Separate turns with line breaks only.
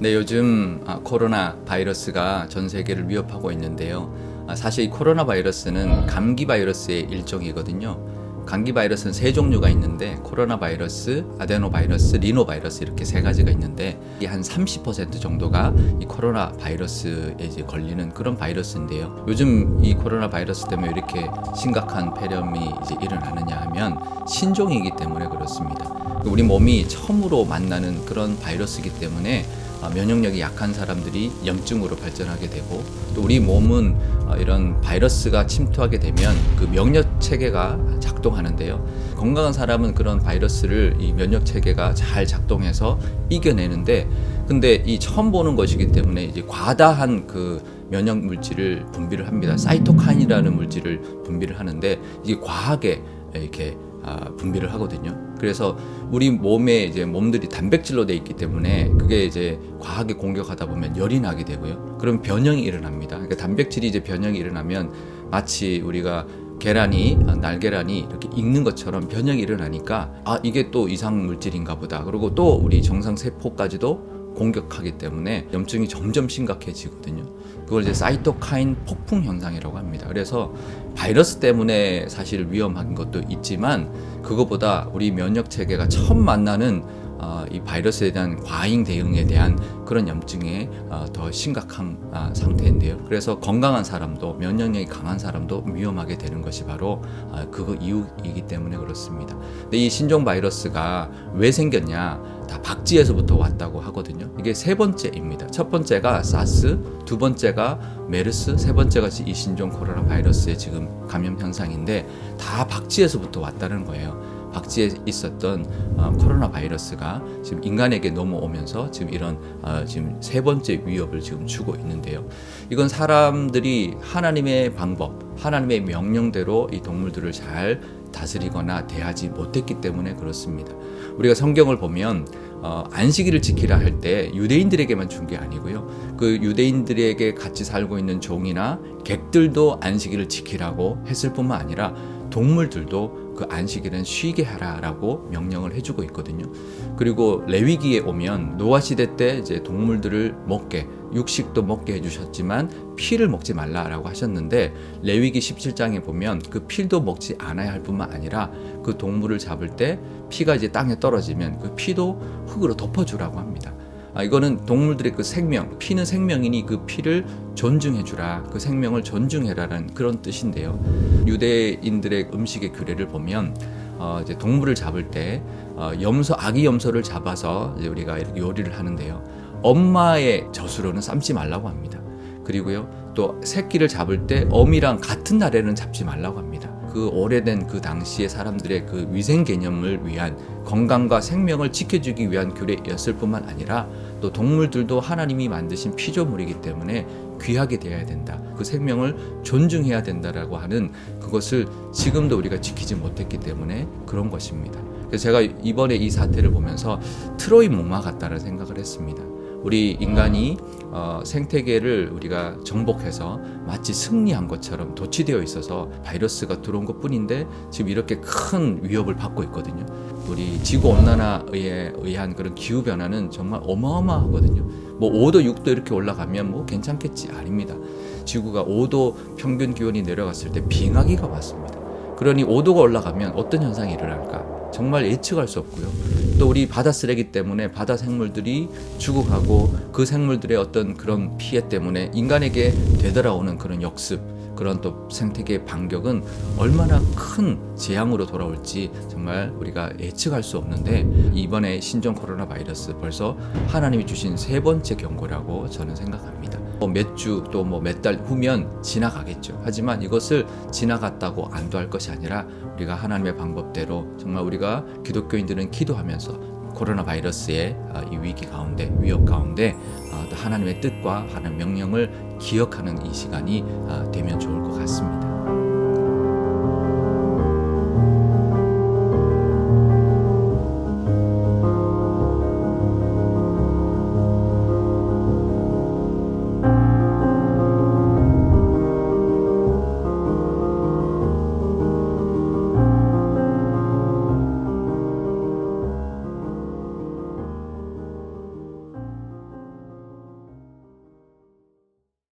네, 요즘 코로나 바이러스가 전 세계를 위협하고 있는데요. 사실 이 코로나 바이러스는 감기 바이러스의 일종이거든요. 감기 바이러스는 세 종류가 있는데 코로나 바이러스, 아데노 바이러스, 리노 바이러스 이렇게 세 가지가 있는데 한 30% 정도가 이 코로나 바이러스에 이제 걸리는 그런 바이러스인데요. 요즘 이 코로나 바이러스 때문에 이렇게 심각한 폐렴이 이제 일어나느냐 하면 신종이기 때문에 그렇습니다. 우리 몸이 처음으로 만나는 그런 바이러스이기 때문에 면역력이 약한 사람들이 염증으로 발전하게 되고, 또 우리 몸은 이런 바이러스가 침투하게 되면 그 면역 체계가 작동하는데요. 건강한 사람은 그런 바이러스를 이 면역 체계가 잘 작동해서 이겨내는데, 근데 이 처음 보는 것이기 때문에 이제 과다한 그 면역 물질을 분비를 합니다. 사이토카인이라는 물질을 분비를 하는데 이게 과하게 이렇게 분비를 하거든요. 그래서 우리 몸에 이제 몸들이 단백질로 돼 있기 때문에 그게 이제 과하게 공격하다 보면 열이 나게 되고요. 그럼 변형이 일어납니다. 그러니까 단백질이 이제 변형이 일어나면 마치 우리가 날계란이 이렇게 익는 것처럼 변형이 일어나니까 이게 또 이상 물질인가 보다. 그리고 또 우리 정상 세포까지도 공격하기 때문에 염증이 점점 심각해지거든요. 그걸 이제 사이토카인 폭풍 현상이라고 합니다. 그래서 바이러스 때문에 사실 위험한 것도 있지만 그거보다 우리 면역 체계가 처음 만나는 이 바이러스에 대한 과잉 대응에 대한 그런 염증에 더 심각한 상태인데요. 그래서 건강한 사람도 면역력이 강한 사람도 위험하게 되는 것이 바로 그거 이유이기 때문에 그렇습니다. 근데 이 신종 바이러스가 왜 생겼냐? 다 박쥐에서부터 왔다고 하거든요. 이게 세 번째입니다. 첫 번째가 사스, 두 번째가 메르스, 세 번째가 이 신종 코로나 바이러스의 지금 감염 현상인데 다 박쥐에서부터 왔다는 거예요. 박쥐에 있었던 코로나 바이러스가 지금 인간에게 넘어오면서 지금 이런 지금 세 번째 위협을 지금 주고 있는데요. 이건 사람들이 하나님의 방법, 하나님의 명령대로 이 동물들을 잘 다스리거나 대하지 못했기 때문에 그렇습니다. 우리가 성경을 보면 안식일을 지키라 할 때 유대인들에게만 준 게 아니고요. 그 유대인들에게 같이 살고 있는 종이나 객들도 안식일을 지키라고 했을 뿐만 아니라 동물들도 그 안식일은 쉬게 하라라고 명령을 해주고 있거든요. 그리고 레위기에 오면 노아 시대 때 이제 동물들을 먹게, 육식도 먹게 해주셨지만 피를 먹지 말라라고 하셨는데, 레위기 17장에 보면 그 피도 먹지 않아야 할 뿐만 아니라 그 동물을 잡을 때 피가 이제 땅에 떨어지면 그 피도 흙으로 덮어주라고 합니다. 이거는 동물들의 그 생명, 피는 생명이니 그 피를 존중해주라, 그 생명을 존중해라라는 그런 뜻인데요. 유대인들의 음식의 규례를 보면 이제 동물을 잡을 때 아기 염소를 잡아서 이제 우리가 이렇게 요리를 하는데요. 엄마의 젖으로는 삶지 말라고 합니다. 그리고요, 또 새끼를 잡을 때 어미랑 같은 날에는 잡지 말라고 합니다. 그 오래된 그 당시의 사람들의 그 위생 개념을 위한, 건강과 생명을 지켜주기 위한 규례였을 뿐만 아니라 또 동물들도 하나님이 만드신 피조물이기 때문에 귀하게 되어야 된다. 그 생명을 존중해야 된다라고 하는 그것을 지금도 우리가 지키지 못했기 때문에 그런 것입니다. 그래서 제가 이번에 이 사태를 보면서 트로이 목마 같다는 생각을 했습니다. 우리 인간이 생태계를 우리가 정복해서 마치 승리한 것처럼 도취되어 있어서 바이러스가 들어온 것뿐인데 지금 이렇게 큰 위협을 받고 있거든요. 우리 지구온난화에 의한 그런 기후변화는 정말 어마어마하거든요. 5도 6도 이렇게 올라가면 괜찮겠지? 아닙니다. 지구가 5도 평균 기온이 내려갔을 때 빙하기가 왔습니다. 그러니 5도가 올라가면 어떤 현상이 일어날까? 정말 예측할 수 없고요. 또 우리 바다 쓰레기 때문에 바다 생물들이 죽어가고 그 생물들의 어떤 그런 피해 때문에 인간에게 되돌아오는 그런 역습, 그런 또 생태계의 반격은 얼마나 큰 재앙으로 돌아올지 정말 우리가 예측할 수 없는데, 이번에 신종 코로나 바이러스 벌써 하나님이 주신 세 번째 경고라고 저는 생각합니다. 몇 주 또 몇 달 후면 지나가겠죠. 하지만 이것을 지나갔다고 안도할 것이 아니라 우리가 하나님의 방법대로 정말 우리가 기독교인들은 기도하면서 코로나 바이러스의 이 위기 가운데, 위협 가운데 하나님의 뜻과 하나님의 명령을 기억하는 이 시간이 되면 좋을 것 같습니다.